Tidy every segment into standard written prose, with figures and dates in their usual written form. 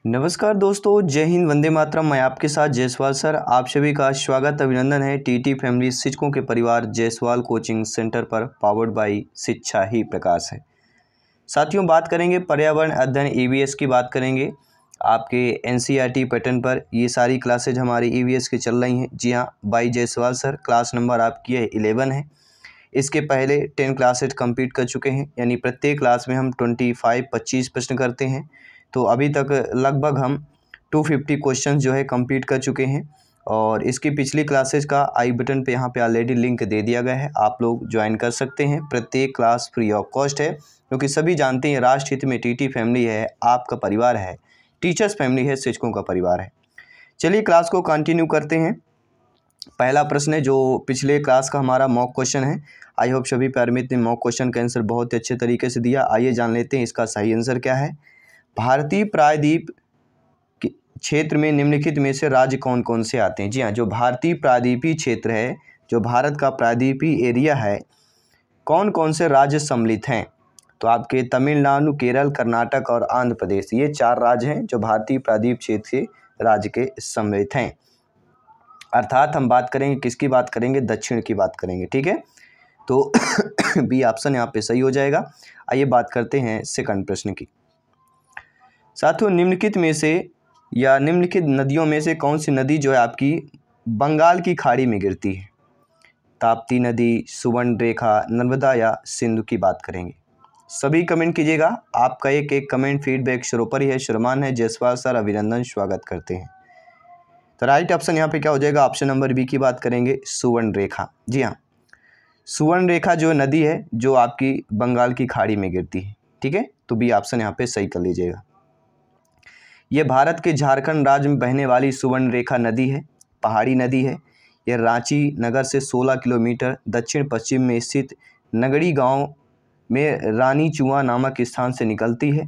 नमस्कार दोस्तों, जय हिंद, वंदे मातरम। मैं आपके साथ जायसवाल सर। आप सभी का स्वागत अभिनंदन है टीटी फैमिली शिक्षकों के परिवार जायसवाल कोचिंग सेंटर पर, पावर्ड बाय शिक्षा ही प्रकाश है। साथियों, बात करेंगे पर्यावरण अध्ययन ईवीएस की बात करेंगे आपके एनसीईआरटी पैटर्न पर। ये सारी क्लासेज हमारी ईवीएस की चल रही हैं। जी हाँ, by Jaiswal sir. Class number आपकी है 11 है। इसके पहले 10 क्लासेज कंप्लीट कर चुके हैं, यानी प्रत्येक क्लास में हम 25 प्रश्न करते हैं। तो अभी तक लगभग हम 250 क्वेश्चन जो है कंप्लीट कर चुके हैं। और इसकी पिछली क्लासेस का आई बटन पे यहाँ पे ऑलरेडी लिंक दे दिया गया है, आप लोग ज्वाइन कर सकते हैं। प्रत्येक क्लास फ्री ऑफ कॉस्ट है, क्योंकि सभी जानते हैं राष्ट्र हित में टीटी फैमिली है, आपका परिवार है, टीचर्स फैमिली है, शिक्षकों का परिवार है। चलिए क्लास को कंटिन्यू करते हैं। पहला प्रश्न है जो पिछले क्लास का हमारा मॉक क्वेश्चन है। आई होप सभी प्यारे मित्र ने मॉक क्वेश्चन का आंसर बहुत अच्छे तरीके से दिया। आइए जान लेते हैं इसका सही आंसर क्या है। भारतीय प्रायद्वीप के क्षेत्र में निम्नलिखित में से राज्य कौन कौन से आते हैं। जी हाँ, जो भारतीय प्रायद्वीपीय क्षेत्र है, जो भारत का प्रायद्वीपीय एरिया है, कौन कौन से राज्य सम्मिलित हैं। तो आपके तमिलनाडु, केरल, कर्नाटक और आंध्र प्रदेश, ये 4 राज्य हैं जो भारतीय प्रायद्वीप क्षेत्र के राज्य के सम्मिलित हैं। अर्थात हम बात करेंगे किसकी बात करेंगे, दक्षिण की बात करेंगे। ठीक है, तो बी ऑप्शन यहाँ पे सही हो जाएगा। आइए बात करते हैं सेकंड प्रश्न की। साथियों, निम्नलिखित में से या निम्नलिखित नदियों में से कौन सी नदी जो है आपकी बंगाल की खाड़ी में गिरती है। ताप्ती नदी, सुवर्ण रेखा, नर्मदा या सिंधु की बात करेंगे। सभी कमेंट कीजिएगा। आपका एक एक कमेंट फीडबैक सर्वोपरि है, श्रीमान है। जायसवाल सर अभिनंदन, स्वागत करते हैं। तो राइट ऑप्शन यहाँ पे क्या हो जाएगा, ऑप्शन नंबर बी की बात करेंगे, सुवर्ण रेखा। जी हाँ, सुवर्ण रेखा जो नदी है जो आपकी बंगाल की खाड़ी में गिरती है। ठीक है, तो बी ऑप्शन यहाँ पे सही कर लीजिएगा। यह भारत के झारखंड राज्य में बहने वाली सुवर्ण रेखा नदी है, पहाड़ी नदी है। यह रांची नगर से 16 किलोमीटर दक्षिण पश्चिम में स्थित नगड़ी गांव में रानी चुआ नामक स्थान से निकलती है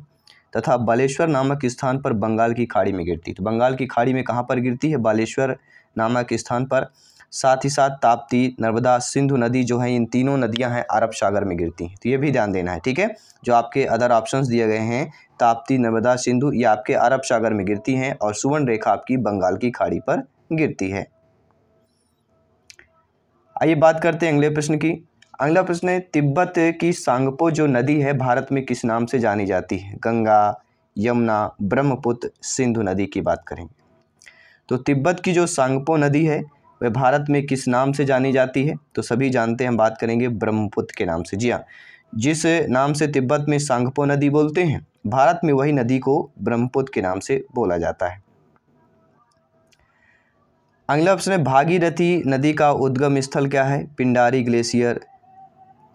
तथा बालेश्वर नामक स्थान पर बंगाल की खाड़ी में गिरती है। तो बंगाल की खाड़ी में कहाँ पर गिरती है, बालेश्वर नामक स्थान पर। साथ ही साथ ताप्ती, नर्मदा, सिंधु नदी जो है, इन तीनों नदियां हैं अरब सागर में गिरती हैं। तो ये भी ध्यान देना है। ठीक है, जो आपके अदर ऑप्शंस दिए गए हैं, ताप्ती, नर्मदा, सिंधु, ये आपके अरब सागर में गिरती हैं और सुवर्ण रेखा आपकी बंगाल की खाड़ी पर गिरती है। आइए बात करते हैं अगले प्रश्न की। अगला प्रश्न है, तिब्बत की सांगपो जो नदी है भारत में किस नाम से जानी जाती है। गंगा, यमुना, ब्रह्मपुत्र, सिंधु नदी की बात करेंगे। तो तिब्बत की जो सांगपो नदी है वह भारत में किस नाम से जानी जाती है। तो सभी जानते हैं, हम बात करेंगे ब्रह्मपुत्र के नाम से। जी हाँ, जिस नाम से तिब्बत में सांगपो नदी बोलते हैं, भारत में वही नदी को ब्रह्मपुत्र के नाम से बोला जाता है। अगला प्रश्न है, भागीरथी नदी का उद्गम स्थल क्या है। पिंडारी ग्लेशियर,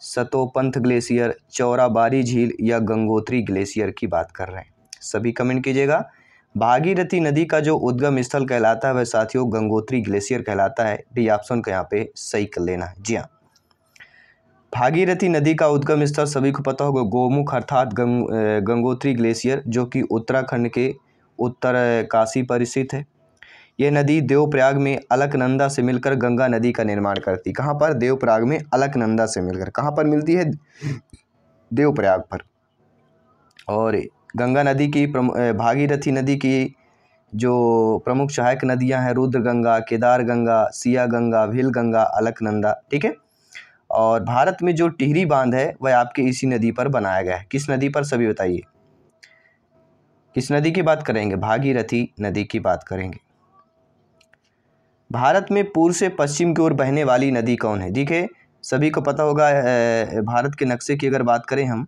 सतोपंथ ग्लेशियर, चौराबाड़ी झील या गंगोत्री ग्लेशियर की बात कर रहे हैं। सभी कमेंट कीजिएगा। भागीरथी नदी का जो उद्गम स्थल कहलाता है वह साथियों गंगोत्री ग्लेशियर कहलाता है। डी ऑप्शन को यहाँ पे सही कर लेना है। जी हाँ, भागीरथी नदी का उद्गम स्थल सभी को पता होगा, गोमुख अर्थात गंगोत्री ग्लेशियर, जो कि उत्तराखंड के उत्तर काशी पर स्थित है। यह नदी देवप्रयाग में अलकनंदा से मिलकर गंगा नदी का निर्माण करती है। कहाँ पर, देवप्रयाग में अलकनंदा से मिलकर कहाँ पर मिलती है, देवप्रयाग पर। और गंगा नदी की भागीरथी नदी की जो प्रमुख सहायक नदियां हैं, रुद्र गंगा, केदार गंगा, सिया गंगा, भील गंगा, अलकनंदा। ठीक है, और भारत में जो टिहरी बांध है वह आपके इसी नदी पर बनाया गया है। किस नदी पर, सभी बताइए, किस नदी की बात करेंगे, भागीरथी नदी की बात करेंगे। भारत में पूर्व से पश्चिम की ओर बहने वाली नदी कौन है। देखिए, सभी को पता होगा, भारत के नक्शे की अगर बात करें हम,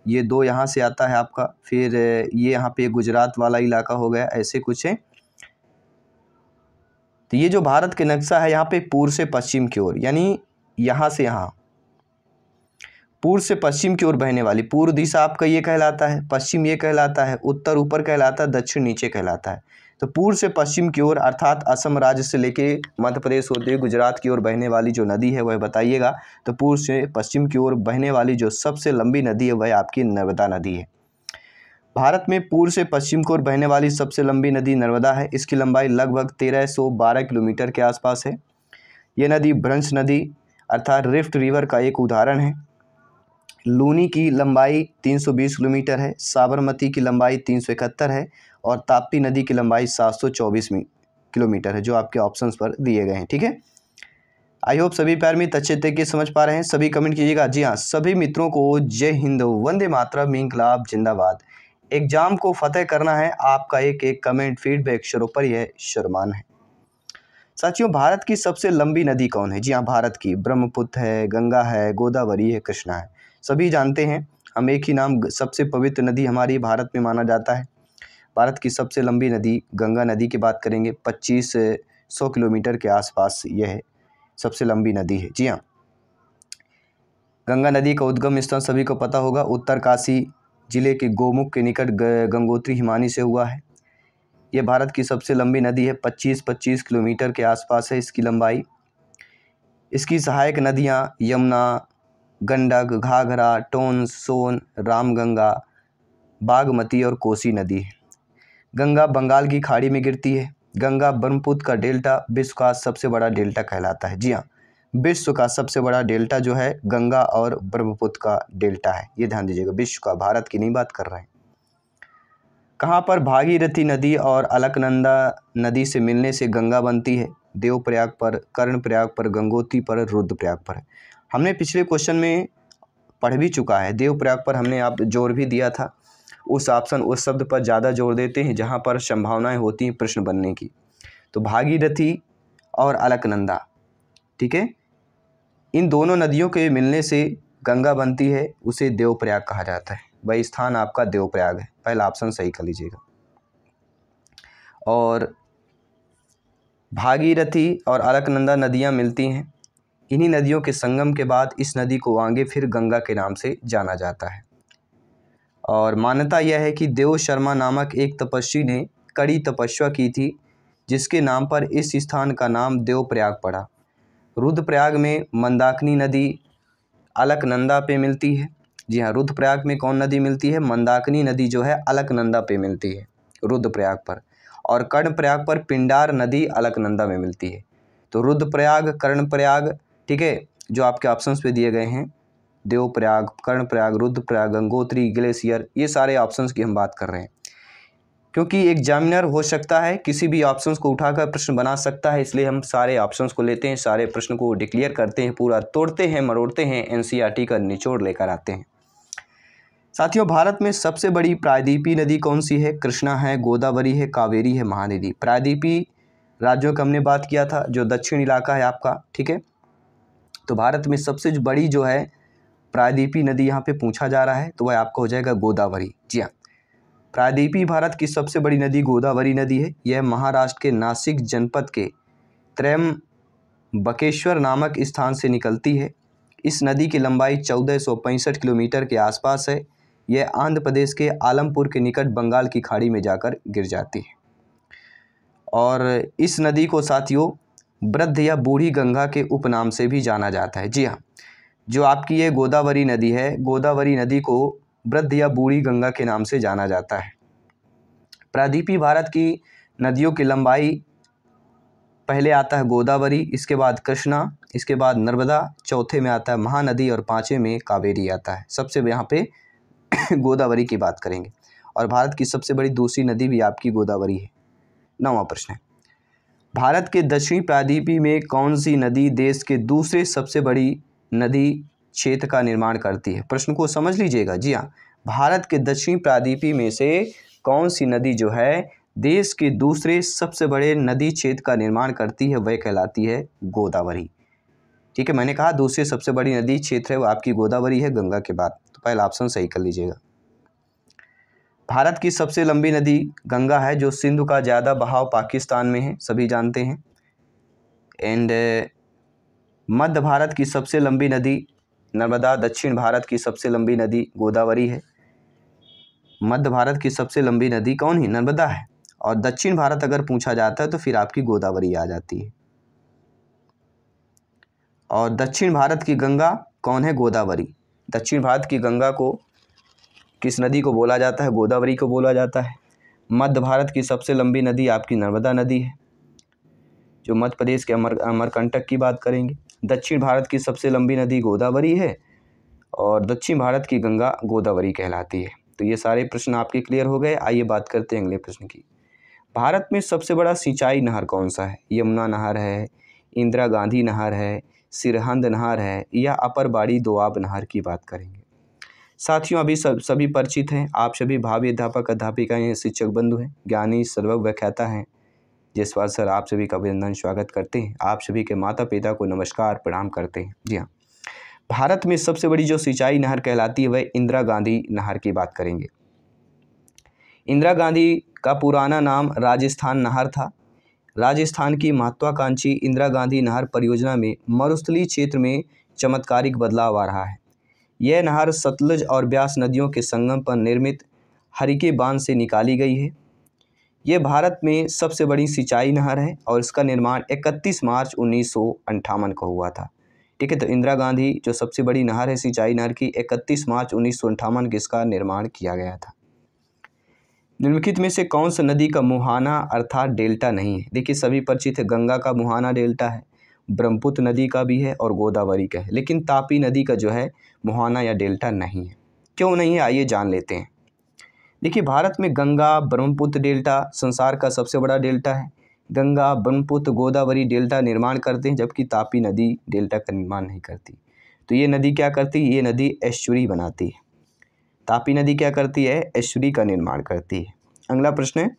ये 2 यहाँ से आता है आपका, फिर ये यहाँ पे गुजरात वाला इलाका हो गया, ऐसे कुछ है। तो ये जो भारत के नक्शा है, यहाँ पे पूर्व से पश्चिम की ओर, यानी यहाँ से यहाँ पूर्व से पश्चिम की ओर बहने वाली, पूर्व दिशा आपका ये कहलाता है, पश्चिम ये कहलाता है, उत्तर ऊपर कहलाता है, दक्षिण नीचे कहलाता है। तो पूर्व से पश्चिम की ओर अर्थात असम राज्य से लेके मध्य प्रदेश होते हुए गुजरात की ओर बहने वाली जो नदी है वह बताइएगा। तो पूर्व से पश्चिम की ओर बहने वाली जो सबसे लंबी नदी है वह आपकी नर्मदा नदी है। भारत में पूर्व से पश्चिम की ओर बहने वाली सबसे लंबी नदी नर्मदा है। इसकी लंबाई लगभग 1312 किलोमीटर के आसपास है। यह नदी भ्रंश नदी अर्थात रिफ्ट रिवर का एक उदाहरण है। लूनी की लंबाई 320 किलोमीटर है, साबरमती की लंबाई 371 है और ताप्ती नदी की लंबाई 724 किलोमीटर है, जो आपके ऑप्शंस पर दिए गए हैं। ठीक है, आई होप सभी प्यार मित्र अच्छे तरीके समझ पा रहे हैं। सभी कमेंट कीजिएगा। जी हाँ, सभी मित्रों को जय हिंद, वंदे मातरम, इंकलाब जिंदाबाद। एग्जाम को फतेह करना है, आपका एक एक कमेंट फीडबैक शरोपर यह शर्मान है। साथियों, भारत की सबसे लंबी नदी कौन है? जी हाँ, भारत की ब्रह्मपुत्र है, गंगा है, गोदावरी है, कृष्णा है। सभी जानते हैं, हम एक ही नाम, सबसे पवित्र नदी हमारी भारत में माना जाता है। भारत की सबसे लंबी नदी गंगा नदी की बात करेंगे, 2500 किलोमीटर के आसपास यह है, सबसे लंबी नदी है। जी हाँ, गंगा नदी का उद्गम स्थल सभी को पता होगा, उत्तरकाशी जिले के गोमुख के निकट गंगोत्री हिमानी से हुआ है। यह भारत की सबसे लंबी नदी है, 25 किलोमीटर के आसपास है इसकी लंबाई। इसकी सहायक नदियां यमुना, गंडक, घाघरा, टोंस, सोन, रामगंगा, बागमती और कोसी नदी है। गंगा बंगाल की खाड़ी में गिरती है। गंगा ब्रह्मपुत्र का डेल्टा विश्व का सबसे बड़ा डेल्टा कहलाता है। जी हाँ, विश्व का सबसे बड़ा डेल्टा जो है गंगा और ब्रह्मपुत्र का डेल्टा है, ये ध्यान दीजिएगा, विश्व का, भारत की नहीं बात कर रहे हैं। कहाँ पर भागीरथी नदी और अलकनंदा नदी से मिलने से गंगा बनती है? देवप्रयाग पर, कर्णप्रयाग पर, गंगोत्री पर, रुद्रप्रयाग पर। हमने पिछले क्वेश्चन में पढ़ भी चुका है, देवप्रयाग पर हमने आप जोर भी दिया था। उस ऑप्शन, उस शब्द पर ज़्यादा जोर देते हैं जहाँ पर संभावनाएं होती हैं प्रश्न बनने की। तो भागीरथी और अलकनंदा, ठीक है, इन दोनों नदियों के मिलने से गंगा बनती है, उसे देवप्रयाग कहा जाता है। वही स्थान आपका देवप्रयाग है, पहला ऑप्शन सही कर लीजिएगा। और भागीरथी और अलकनंदा नदियाँ मिलती हैं, इन्हीं नदियों के संगम के बाद इस नदी को आगे फिर गंगा के नाम से जाना जाता है। और मान्यता यह है कि देव शर्मा नामक एक तपस्वी ने कड़ी तपस्या की थी, जिसके नाम पर इस स्थान का नाम देवप्रयाग पड़ा। रुद्रप्रयाग में मंदाकिनी नदी अलकनंदा पे मिलती है। जी हाँ, रुद्रप्रयाग में कौन नदी मिलती है? मंदाकिनी नदी जो है अलकनंदा पे मिलती है, रुद्रप्रयाग पर। और कर्णप्रयाग पर पिंडार नदी अलकनंदा में मिलती है। तो रुद्रप्रयाग, कर्णप्रयाग, ठीक है, जो आपके ऑप्शंस पे दिए गए हैं, देवप्रयाग, कर्णप्रयाग, रुद्रप्रयाग, गंगोत्री, ग्लेशियर, ये सारे ऑप्शंस की हम बात कर रहे हैं। क्योंकि एग्जामिनर हो सकता है किसी भी ऑप्शंस को उठाकर प्रश्न बना सकता है, इसलिए हम सारे ऑप्शंस को लेते हैं, सारे प्रश्न को डिक्लेयर करते हैं, पूरा तोड़ते हैं, मरोड़ते हैं, एनसीईआरटी का निचोड़ लेकर आते हैं। साथियों, भारत में सबसे बड़ी प्रायद्वीपीय नदी कौन सी है? कृष्णा है, गोदावरी है, कावेरी है, महानदी। प्रायद्वीपीय राज्यों की हमने बात किया था, जो दक्षिण इलाका है आपका, ठीक है। तो भारत में सबसे बड़ी जो है प्रायद्वीपीय नदी यहाँ पे पूछा जा रहा है, तो वह आपका हो जाएगा गोदावरी। जी हाँ, प्रायद्वीपीय भारत की सबसे बड़ी नदी गोदावरी नदी है। यह महाराष्ट्र के नासिक जनपद के त्रयंबकेश्वर नामक स्थान से निकलती है। इस नदी की लंबाई 1465 किलोमीटर के आसपास है। यह आंध्र प्रदेश के आलमपुर के निकट बंगाल की खाड़ी में जाकर गिर जाती है। और इस नदी को साथियों वृद्ध या बूढ़ी गंगा के उपनाम से भी जाना जाता है। जी हाँ, जो आपकी ये गोदावरी नदी है, गोदावरी नदी को वृद्ध या बूढ़ी गंगा के नाम से जाना जाता है। प्रायद्वीपीय भारत की नदियों की लंबाई, पहले आता है गोदावरी, इसके बाद कृष्णा, इसके बाद नर्मदा, चौथे में आता है महानदी और पाँचवें में कावेरी आता है। सबसे यहाँ पे गोदावरी की बात करेंगे। और भारत की सबसे बड़ी दूसरी नदी भी आपकी गोदावरी है। 9वां प्रश्न है, भारत के दक्षिणी प्रायद्वीपीय में कौन सी नदी देश के दूसरे सबसे बड़ी नदी क्षेत्र का निर्माण करती है? प्रश्न को समझ लीजिएगा। जी हाँ, भारत के दक्षिणी प्रायद्वीपीय में से कौन सी नदी जो है देश के दूसरे सबसे बड़े नदी क्षेत्र का निर्माण करती है? वह कहलाती है गोदावरी। ठीक है, मैंने कहा दूसरी सबसे बड़ी नदी क्षेत्र है वो आपकी गोदावरी है, गंगा के बाद। तो पहला ऑप्शन सही कर लीजिएगा। भारत की सबसे लंबी नदी गंगा है, जो सिंधु का ज़्यादा बहाव पाकिस्तान में है, सभी जानते हैं। एंड मध्य भारत की सबसे लंबी नदी नर्मदा, दक्षिण भारत की सबसे लंबी नदी गोदावरी है। मध्य भारत की सबसे लंबी नदी कौन है? नर्मदा है। और दक्षिण भारत अगर पूछा जाता है तो फिर आपकी गोदावरी आ जाती है। और दक्षिण भारत की गंगा कौन है? गोदावरी। दक्षिण भारत की गंगा को किस नदी को बोला जाता है? गोदावरी को बोला जाता है। मध्य भारत की सबसे लंबी नदी आपकी नर्मदा नदी है, जो मध्य प्रदेश के अमरकंटक की बात करेंगे। दक्षिण भारत की सबसे लंबी नदी गोदावरी है और दक्षिण भारत की गंगा गोदावरी कहलाती है। तो ये सारे प्रश्न आपके क्लियर हो गए। आइए बात करते हैं अगले प्रश्न की। भारत में सबसे बड़ा सिंचाई नहर कौन सा है? यमुना नहर है, इंदिरा गांधी नहर है, सिरहिंद नहर है या अपर बाड़ी दोआब नहर की बात करेंगे। साथियों, अभी सभी परिचित हैं। आप सभी भावी अध्यापक अध्यापिकाएँ, शिक्षक बंधु हैं, ज्ञानी सर्वज्ञ व्याख्याता हैं जायसवाल सर, आप सभी का अभिनंदन स्वागत करते हैं। आप सभी के माता पिता को नमस्कार प्रणाम करते हैं। जी हाँ, भारत में सबसे बड़ी जो सिंचाई नहर कहलाती है वह इंदिरा गांधी नहर की बात करेंगे। इंदिरा गांधी का पुराना नाम राजस्थान नहर था। राजस्थान की महत्वाकांक्षी इंदिरा गांधी नहर परियोजना में मरुस्थलीय क्षेत्र में चमत्कारिक बदलाव आ रहा है। यह नहर सतलुज और ब्यास नदियों के संगम पर निर्मित हरिके बांध से निकाली गई है। यह भारत में सबसे बड़ी सिंचाई नहर है और इसका निर्माण 31 मार्च 1958 को हुआ था। ठीक है, तो इंदिरा गांधी जो सबसे बड़ी नहर है सिंचाई नहर की, 31 मार्च 1958 को इसका निर्माण किया गया था। निम्नलिखित में से कौन सा नदी का मुहाना अर्थात डेल्टा नहीं है? देखिए सभी परिचित है, गंगा का मुहाना डेल्टा है, ब्रह्मपुत्र नदी का भी है और गोदावरी का है, लेकिन तापी नदी का जो है मुहाना या डेल्टा नहीं है। क्यों नहीं है, आइए जान लेते हैं। देखिए भारत में गंगा ब्रह्मपुत्र डेल्टा संसार का सबसे बड़ा डेल्टा है। गंगा ब्रह्मपुत्र गोदावरी डेल्टा निर्माण करते हैं, जबकि तापी नदी डेल्टा का निर्माण नहीं करती। तो ये नदी क्या करती है? ये नदी एस्चुरी बनाती है। तापी नदी क्या करती है? एस्चुरी का निर्माण करती है। अगला प्रश्न है,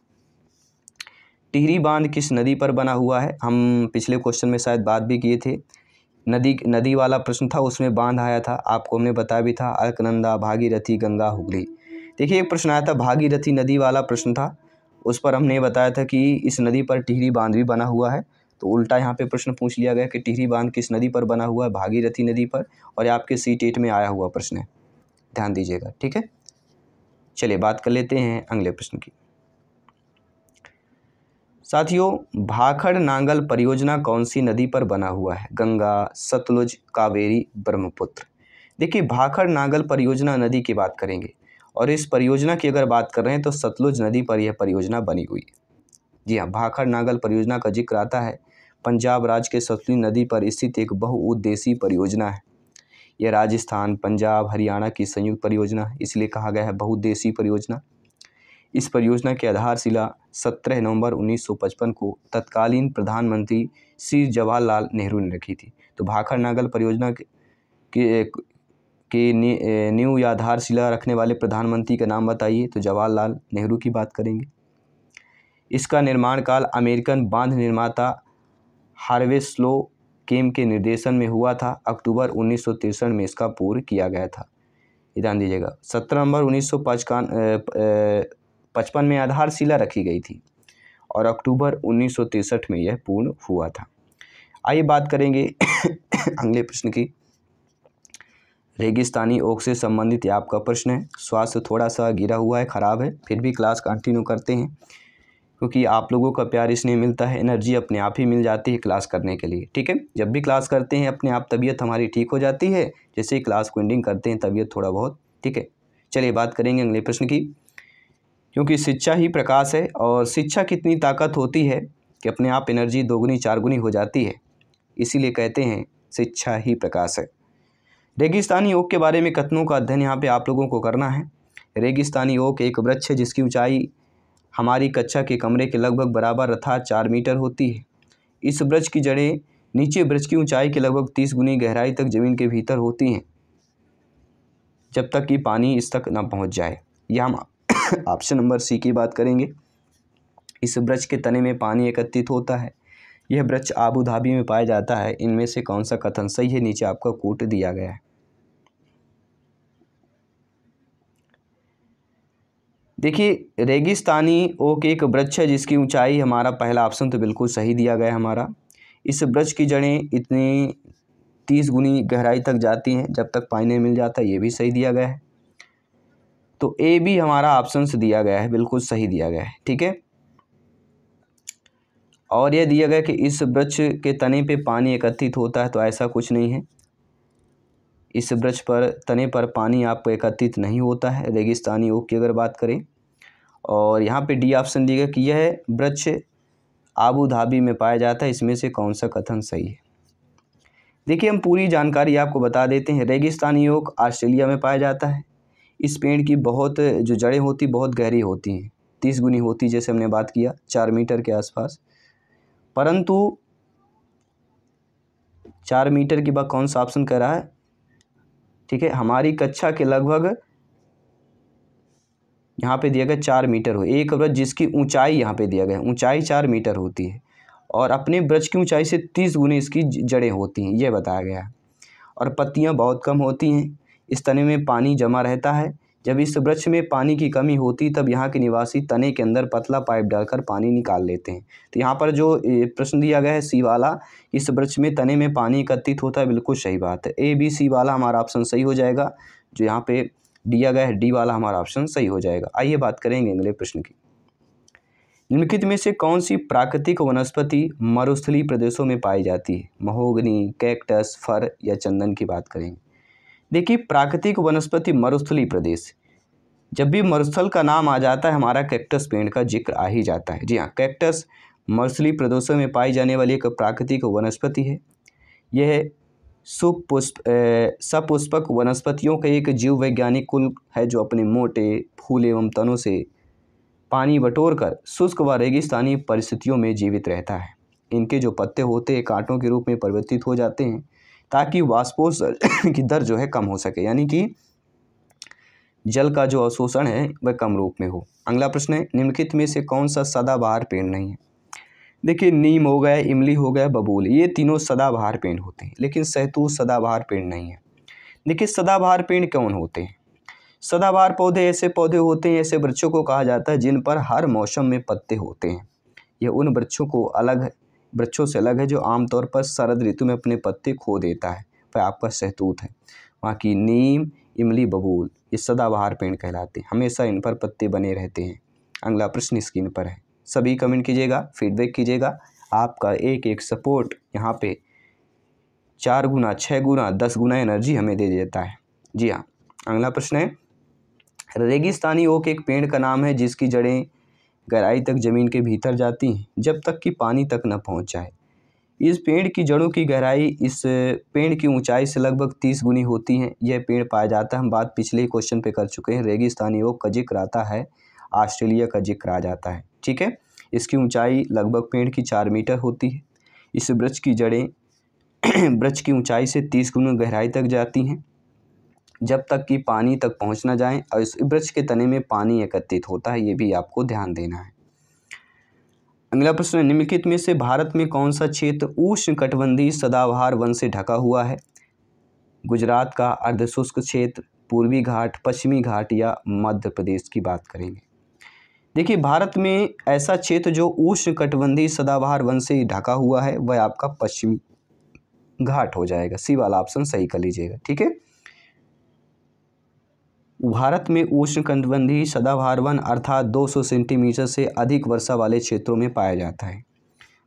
टिहरी बांध किस नदी पर बना हुआ है? हम पिछले क्वेश्चन में शायद बात भी किए थे। नदी वाला प्रश्न था, उसमें बांध आया था, आपको हमने बताया भी था, अलकनंदा, भागीरथी, गंगा, हुगली। देखिए एक प्रश्न आया था भागीरथी नदी वाला प्रश्न था, उस पर हमने बताया था कि इस नदी पर टिहरी बांध भी बना हुआ है। तो उल्टा यहाँ पे प्रश्न पूछ लिया गया कि टिहरी बांध किस नदी पर बना हुआ है? भागीरथी नदी पर। और ये आपके C-TET में आया हुआ प्रश्न है, ध्यान दीजिएगा। ठीक है, चलिए बात कर लेते हैं अगले प्रश्न की। साथियों, भाखड़ नांगल परियोजना कौन सी नदी पर बना हुआ है? गंगा, सतलुज, कावेरी, ब्रह्मपुत्र। देखिए भाखड़ नांगल परियोजना नदी की बात करेंगे और इस परियोजना की अगर बात कर रहे हैं तो सतलुज नदी पर यह परियोजना बनी हुई है। जी हाँ, भाखड़ नांगल परियोजना का जिक्र आता है। पंजाब राज्य के सतलुज नदी पर स्थित एक बहुउद्देशीय परियोजना है। यह राजस्थान, पंजाब, हरियाणा की संयुक्त परियोजना है, इसलिए कहा गया है बहुउद्देशीय परियोजना। इस परियोजना की आधारशिला 17 नवंबर 1955 को तत्कालीन प्रधानमंत्री श्री जवाहरलाल नेहरू ने रखी थी। तो भाखड़ नांगल परियोजना के नींव या आधारशिला रखने वाले प्रधानमंत्री का नाम बताइए? तो जवाहरलाल नेहरू की बात करेंगे। इसका निर्माण काल अमेरिकन बांध निर्माता हार्वे स्लो केम के निर्देशन में हुआ था। अक्टूबर 1963 में इसका पूर्ण किया गया था। ध्यान दीजिएगा, 17 नवंबर 1955 में आधारशिला रखी गई थी और अक्टूबर 1963 में यह पूर्ण हुआ था। आइए बात करेंगे अगले प्रश्न की। रेगिस्तानी ओक से संबंधित ये आपका प्रश्न है। स्वास्थ्य थोड़ा सा गिरा हुआ है, ख़राब है, फिर भी क्लास कंटिन्यू करते हैं क्योंकि आप लोगों का प्यार इसलिए मिलता है, एनर्जी अपने आप ही मिल जाती है क्लास करने के लिए। ठीक है, जब भी क्लास करते हैं अपने आप तबीयत हमारी ठीक हो जाती है, जैसे ही क्लास को एंडिंग करते हैं तबीयत थोड़ा बहुत ठीक है। चलिए बात करेंगे अगले प्रश्न की। क्योंकि शिक्षा ही प्रकाश है और शिक्षा की इतनी ताकत होती है कि अपने आप एनर्जी दोगुनी चारगुनी हो जाती है, इसीलिए कहते हैं शिक्षा ही प्रकाश है। रेगिस्तानी ओक के बारे में कथनों का अध्ययन यहाँ पे आप लोगों को करना है। रेगिस्तानी ओक एक वृक्ष है जिसकी ऊंचाई हमारी कक्षा के कमरे के लगभग बराबर अर्थात 4 मीटर होती है। इस वृक्ष की जड़ें नीचे वृक्ष की ऊंचाई के लगभग 30 गुनी गहराई तक जमीन के भीतर होती हैं, जब तक कि पानी इस तक न पहुँच जाए। यह हम ऑप्शन नंबर C की बात करेंगे। इस वृक्ष के तने में पानी एकत्रित होता है। यह वृक्ष आबू धाबी में पाया जाता है। इनमें से कौन सा कथन सही है? नीचे आपका कोट दिया गया है। देखिए रेगिस्तानी ओक एक वृक्ष है जिसकी ऊंचाई, हमारा पहला ऑप्शन तो बिल्कुल सही दिया गया है हमारा। इस वृक्ष की जड़ें इतनी 30 गुनी गहराई तक जाती हैं जब तक पानी नहीं मिल जाता, ये भी सही दिया गया है। तो A भी हमारा ऑप्शन से दिया गया है, बिल्कुल सही दिया गया है। ठीक है, और यह दिया गया कि इस वृक्ष के तने पे पानी एकत्रित होता है, तो ऐसा कुछ नहीं है। इस वृक्ष पर तने पर पानी आपको एकत्रित नहीं होता है रेगिस्तानी ओक की अगर बात करें। और यहाँ पे D ऑप्शन दिया गया कि यह वृक्ष आबू धाबी में पाया जाता है। इसमें से कौन सा कथन सही है? देखिए हम पूरी जानकारी आपको बता देते हैं। रेगिस्तानी ओक ऑस्ट्रेलिया में पाया जाता है। इस पेड़ की बहुत जो जड़ें होती बहुत गहरी होती हैं, 30 गुनी होती, जैसे हमने बात किया 4 मीटर के आसपास। परंतु 4 मीटर की बात कौन सा ऑप्शन कह रहा है? ठीक है, हमारी कक्षा के लगभग यहाँ पे दिया गया 4 मीटर हो, एक वृक्ष जिसकी ऊंचाई यहाँ पे दिया गया, ऊंचाई 4 मीटर होती है और अपने वृक्ष की ऊंचाई से 30 गुनी इसकी जड़ें होती हैं, ये बताया गया है। और पत्तियाँ बहुत कम होती हैं। इस तने में पानी जमा रहता है। जब इस वृक्ष में पानी की कमी होती तब यहाँ के निवासी तने के अंदर पतला पाइप डालकर पानी निकाल लेते हैं। तो यहाँ पर जो प्रश्न दिया गया है सी वाला, इस वृक्ष में तने में पानी एकत्रित होता है, बिल्कुल सही बात है। ए बी सी वाला हमारा ऑप्शन सही हो जाएगा। जो यहाँ पे दिया गया है डी वाला हमारा ऑप्शन सही हो जाएगा। आइए बात करेंगे अगले प्रश्न की। निम्नलिखित में से कौन सी प्राकृतिक वनस्पति मरुस्थलीय प्रदेशों में पाई जाती है? महोगनी, कैक्टस, फर या चंदन की बात करेंगे। देखिए प्राकृतिक वनस्पति मरुस्थलीय प्रदेश, जब भी मरुस्थल का नाम आ जाता है हमारा कैक्टस पेड़ का जिक्र आ ही जाता है। जी हाँ, कैक्टस मरुस्थलीय प्रदेशों में पाई जाने वाली एक प्राकृतिक वनस्पति है। यह सपुष्पक वनस्पतियों का एक जीव वैज्ञानिक कुल है जो अपने मोटे फूल एवं तनों से पानी बटोरकर शुष्क व रेगिस्तानी परिस्थितियों में जीवित रहता है। इनके जो पत्ते होते हैं कांटों के रूप में परिवर्तित हो जाते हैं ताकि वाष्पोत्सर्जन की दर जो है कम हो सके, यानी कि जल का जो अवशोषण है वह कम रूप में हो। अगला प्रश्न है, निम्नलिखित में से कौन सा सदाबहार पेड़ नहीं है? देखिए नीम हो गया, इमली हो गया, बबूल, ये तीनों सदाबहार पेड़ होते हैं, लेकिन शहतूत सदाबहार पेड़ नहीं है। देखिए सदाबहार पेड़ कौन होते हैं? सदाबहार पौधे ऐसे पौधे होते हैं, ऐसे वृक्षों को कहा जाता है जिन पर हर मौसम में पत्ते होते हैं। यह उन वृक्षों से अलग है जो आमतौर पर शरद ऋतु में अपने पत्ते खो देता है, वह आपका शहतूत है। बाकी नीम, इमली, बबूल ये सदाबहार पेड़ कहलाते हैं, हमेशा इन पर पत्ते बने रहते हैं। अगला प्रश्न स्क्रीन पर है, सभी कमेंट कीजिएगा, फीडबैक कीजिएगा। आपका एक एक सपोर्ट यहाँ पे 4 गुना, 6 गुना, 10 गुना एनर्जी हमें दे देता है। जी हाँ, अगला प्रश्न है, रेगिस्तानी ओक एक पेड़ का नाम है जिसकी जड़ें गहराई तक जमीन के भीतर जाती हैं जब तक कि पानी तक न पहुंच जाए। इस पेड़ की जड़ों की गहराई इस पेड़ की ऊंचाई से लगभग 30 गुनी होती है। यह पेड़ पाया जाता है, हम बात पिछले क्वेश्चन पे कर चुके हैं, रेगिस्तानी ओक का जिक्र आता है, ऑस्ट्रेलिया का जिक्र आ जाता है। ठीक है, इसकी ऊंचाई लगभग पेड़ की 4 मीटर होती है। इस वृक्ष की जड़ें वृक्ष की ऊंचाई से 30 गुना गहराई तक जाती हैं जब तक कि पानी तक पहुंच न जाए, और इस वृक्ष के तने में पानी एकत्रित होता है, ये भी आपको ध्यान देना है। अगला प्रश्न, निम्नलिखित में से भारत में कौन सा क्षेत्र उष्णकटिबंधीय सदाबहार वन से ढका हुआ है? गुजरात का अर्धशुष्क क्षेत्र, पूर्वी घाट, पश्चिमी घाट या मध्य प्रदेश की बात करेंगे। देखिए भारत में ऐसा क्षेत्र जो उष्णकटिबंधीय सदाबहार वन से ढका हुआ है वह आपका पश्चिमी घाट हो जाएगा। सी वाला ऑप्शन सही कर लीजिएगा। ठीक है, भारत में उष्णकटिबंधीय सदाबहार वन अर्थात 200 सेंटीमीटर से अधिक वर्षा वाले क्षेत्रों में पाया जाता है।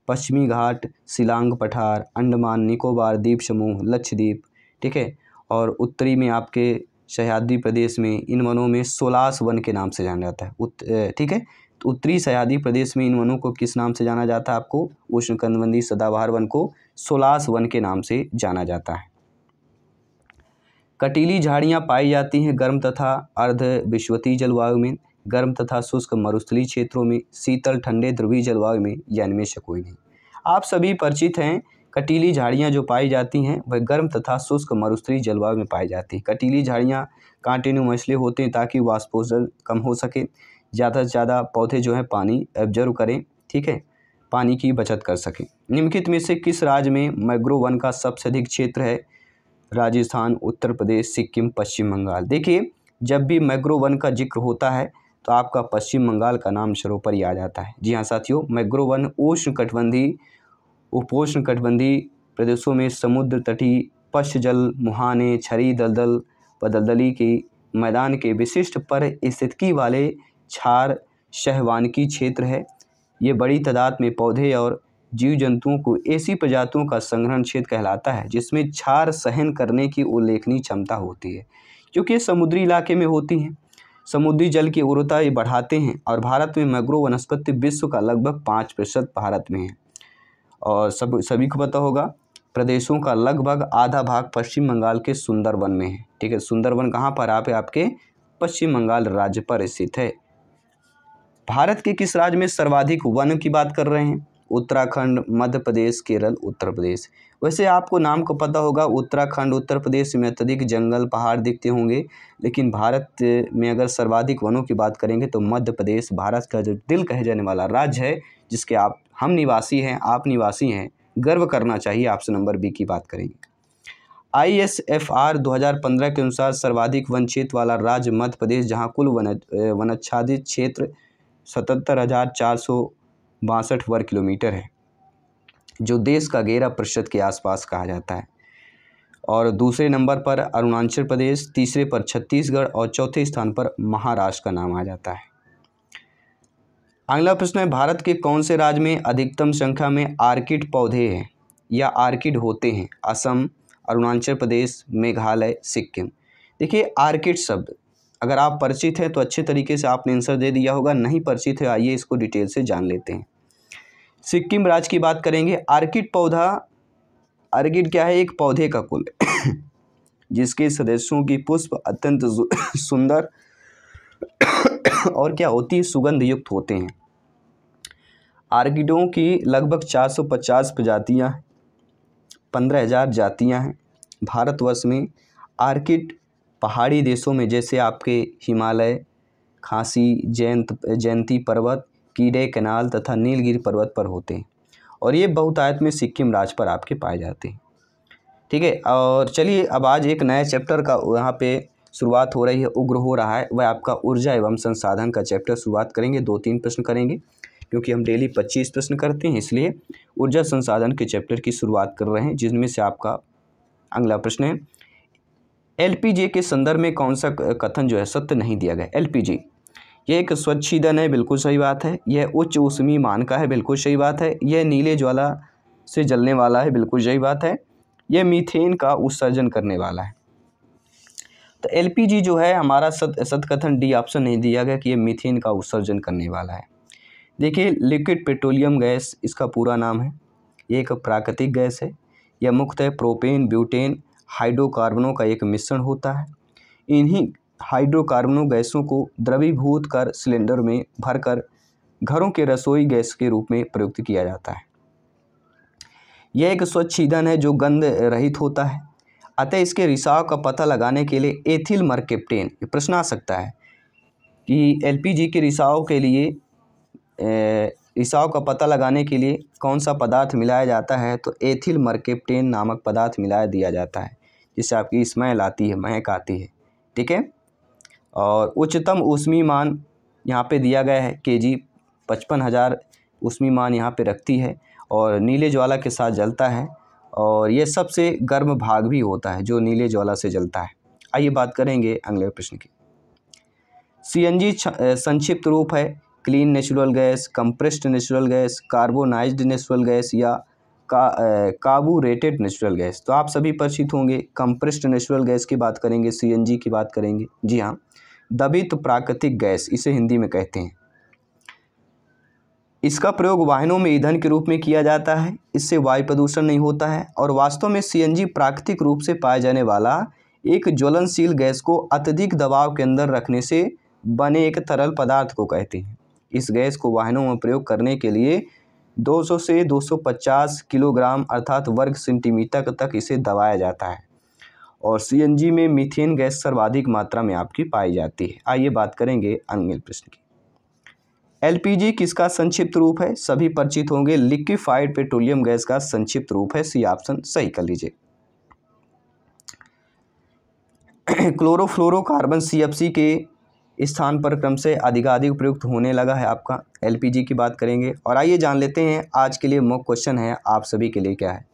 पश्चिमी घाट, शिलांग पठार, अंडमान निकोबार द्वीप समूह, लक्षद्वीप, ठीक है, और उत्तरी में आपके सह्याद्री प्रदेश में इन वनों में सोलास वन के नाम से जाना जाता है। ठीक है, तो उत्तरी सह्याद्री प्रदेश में इन वनों को किस नाम से जाना जाता है? आपको उष्णकटिबंधीय सदाबहार वन को सोलास वन के नाम से जाना जाता है। कटीली झाड़ियाँ पाई जाती हैं गर्म तथा अर्ध विषुवतीय जलवायु में, गर्म तथा शुष्क मरुस्थलीय क्षेत्रों में, शीतल ठंडे ध्रुवीय जलवायु में, या इनमें से कोई नहीं। आप सभी परिचित हैं, कटीली झाड़ियाँ जो पाई जाती हैं वह गर्म तथा शुष्क मरुस्थलीय जलवायु में पाई जाती हैं। कटीली झाड़ियाँ कांटेनुमा मछली होते हैं ताकि वाष्पोत्सर्जन कम हो सके, ज़्यादा से ज़्यादा पौधे जो है पानी एब्जर्व करें, ठीक है, पानी की बचत कर सकें। निम्नलिखित में से किस राज्य में मैंग्रोव वन का सबसे अधिक क्षेत्र है? राजस्थान, उत्तर प्रदेश, सिक्किम, पश्चिम बंगाल। देखिए जब भी मैंग्रोव वन का जिक्र होता है तो आपका पश्चिम बंगाल का नाम सर्वोपरि आ जाता है। जी हाँ साथियों, मैंग्रोव वन उष्णकटिबंधीय, उपोष्णकटिबंधीय प्रदेशों में समुद्र तटीय, पश्च जल, मुहाने, छरी दलदल व दलदली के मैदान के विशिष्ट परिस्थितिकी वाले क्षार सहवानिकी क्षेत्र है। ये बड़ी तादाद में पौधे और जीव जंतुओं को ऐसी प्रजातियों का संग्रहण क्षेत्र कहलाता है जिसमें क्षार सहन करने की उल्लेखनीय क्षमता होती है। क्योंकि ये समुद्री इलाके में होती हैं, समुद्री जल की उर्वरता ये बढ़ाते हैं, और भारत में मैंग्रोव वनस्पति विश्व का लगभग 5% भारत में है। और सभी को पता होगा प्रदेशों का लगभग आधा भाग पश्चिम बंगाल के सुंदरवन में है। ठीक है, सुंदरवन कहाँ पर आपके पश्चिम बंगाल राज्य पर स्थित है। भारत के किस राज्य में सर्वाधिक वन की बात कर रहे हैं? उत्तराखंड, मध्य प्रदेश, केरल, उत्तर प्रदेश। वैसे आपको नाम को पता होगा, उत्तराखंड, उत्तर प्रदेश में अत्यधिक जंगल पहाड़ दिखते होंगे, लेकिन भारत में अगर सर्वाधिक वनों की बात करेंगे तो मध्य प्रदेश भारत का जो दिल कहे जाने वाला राज्य है, जिसके हम निवासी हैं, आप निवासी हैं, गर्व करना चाहिए। ऑप्शन नंबर बी की बात करेंगे। ISFR 2015 के अनुसार सर्वाधिक वन क्षेत्र वाला राज्य मध्य प्रदेश, जहाँ कुल वनाच्छादित क्षेत्र 77,462 वर्ग किलोमीटर है, जो देश का 11% के आसपास कहा जाता है। और दूसरे नंबर पर अरुणाचल प्रदेश, तीसरे पर छत्तीसगढ़ और चौथे स्थान पर महाराष्ट्र का नाम आ जाता है। अगला प्रश्न है, भारत के कौन से राज्य में अधिकतम संख्या में आर्किड पौधे हैं या आर्किड होते हैं? असम, अरुणाचल प्रदेश, मेघालय, सिक्किम। देखिए, आर्किड शब्द अगर आप परिचित हैं तो अच्छे तरीके से आपने आंसर दे दिया होगा, नहीं परिचित है आइए इसको डिटेल से जान लेते हैं। सिक्किम राज्य की बात करेंगे। आर्किड पौधा, आर्किड क्या है? एक पौधे का कुल जिसके सदस्यों की पुष्प अत्यंत सुंदर और क्या होती है? सुगंध युक्त होते हैं। आर्किडों की लगभग 450 प्रजातियां, 15,000 जातियां हैं। भारतवर्ष में आर्किड पहाड़ी देशों में जैसे आपके हिमालय, खासी, जयंती पर्वत, कीडे कैनाल तथा नीलगिरी पर्वत पर होते हैं, और ये बहुतायत में सिक्किम राज्य पर आपके पाए जाते हैं। ठीक है, और चलिए अब आज एक नए चैप्टर का यहाँ पे शुरुआत हो रही है, उग्र हो रहा है, वह आपका ऊर्जा एवं संसाधन का चैप्टर शुरुआत करेंगे। 2-3 प्रश्न करेंगे क्योंकि हम डेली 25 प्रश्न करते हैं, इसलिए ऊर्जा संसाधन के चैप्टर की शुरुआत कर रहे हैं, जिनमें से आपका अगला प्रश्न है, LPG के संदर्भ में कौन सा कथन जो है सत्य नहीं दिया गया? LPG यह एक स्वच्छ ईंधन है, बिल्कुल सही बात है। यह उच्च ऊष्मीय मान का है, बिल्कुल सही बात है। यह नीले ज्वाला से जलने वाला है, बिल्कुल सही बात है। यह मीथेन का उत्सर्जन करने वाला है। तो LPG जो है हमारा सत्य कथन डी ऑप्शन नहीं दिया गया कि यह मीथेन का उत्सर्जन करने वाला है। देखिए, लिक्विड पेट्रोलियम गैस इसका पूरा नाम है, ये एक प्राकृतिक गैस है। यह मुख्यतः प्रोपेन, ब्यूटेन, हाइड्रोकार्बनों का एक मिश्रण होता है। इन्हीं हाइड्रोकार्बनों गैसों को द्रवीभूत कर सिलेंडर में भरकर घरों के रसोई गैस के रूप में प्रयुक्त किया जाता है। यह एक स्वच्छ ईंधन है जो गंध रहित होता है, अतः इसके रिसाव का पता लगाने के लिए एथिल मरकेप्टेन, प्रश्न आ सकता है कि LPG के रिसाव के लिए रिसाव का पता लगाने के लिए कौन सा पदार्थ मिलाया जाता है? तो एथिल मरकेप्टेन नामक पदार्थ मिलाया दिया जाता है, जिससे आपकी स्मेल आती है, महक आती है। ठीक है, और उच्चतम ऊष्मीय मान यहाँ पे दिया गया है kg, 55,000 ऊष्मीय मान यहाँ पे रखती है, और नीले ज्वाला के साथ जलता है, और ये सबसे गर्म भाग भी होता है जो नीले ज्वाला से जलता है। आइए बात करेंगे अगले प्रश्न की। CNG संक्षिप्त रूप है clean natural gas, compressed natural gas, carbonised natural gas या कार्बोरेटेड नेचुरल गैस। तो आप सभी परिचित होंगे, कंप्रेस्ड नेचुरल गैस की बात करेंगे, CNG की बात करेंगे। जी हाँ, दबित प्राकृतिक गैस इसे हिंदी में कहते हैं। इसका प्रयोग वाहनों में ईंधन के रूप में किया जाता है, इससे वायु प्रदूषण नहीं होता है, और वास्तव में CNG प्राकृतिक रूप से पाए जाने वाला एक ज्वलनशील गैस को अत्यधिक दबाव के अंदर रखने से बने एक तरल पदार्थ को कहते हैं। इस गैस को वाहनों में प्रयोग करने के लिए 200 से 250 किलोग्राम अर्थात वर्ग सेंटीमीटर तक इसे दबाया जाता है, और CNG में मीथेन गैस सर्वाधिक मात्रा में आपकी पाई जाती है। आइए बात करेंगे अगले प्रश्न की। LPG किसका संक्षिप्त रूप है? सभी परिचित होंगे, लिक्विफाइड पेट्रोलियम गैस का संक्षिप्त रूप है। सी ऑप्शन सही कर लीजिए। क्लोरोफ्लोरोकार्बन CFC के स्थान पर क्रम से अधिकाधिक प्रयुक्त होने लगा है आपका। LPG की बात करेंगे, और आइए जान लेते हैं आज के लिए मुख्य क्वेश्चन है आप सभी के लिए क्या है।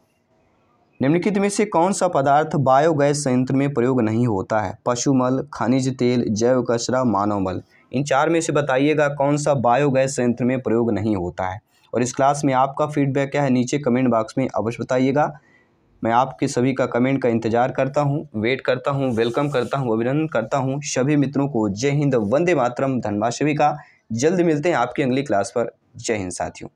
निम्नलिखित में से कौन सा पदार्थ बायोगैस संयंत्र में प्रयोग नहीं होता है? पशुमल, खनिज तेल, जैव कचरा, मानव मल। इन चार में से बताइएगा कौन सा बायोगैस संयंत्र में प्रयोग नहीं होता है। और इस क्लास में आपका फीडबैक क्या है नीचे कमेंट बॉक्स में अवश्य बताइएगा। मैं आपके सभी का कमेंट का इंतजार करता हूं, वेट करता हूं, वेलकम करता हूं, अभिनंदन करता हूं। सभी मित्रों को जय हिंद, वंदे मातरम, धन्यवाद सभी का। जल्द मिलते हैं आपकी अगली क्लास पर। जय हिंद साथियों।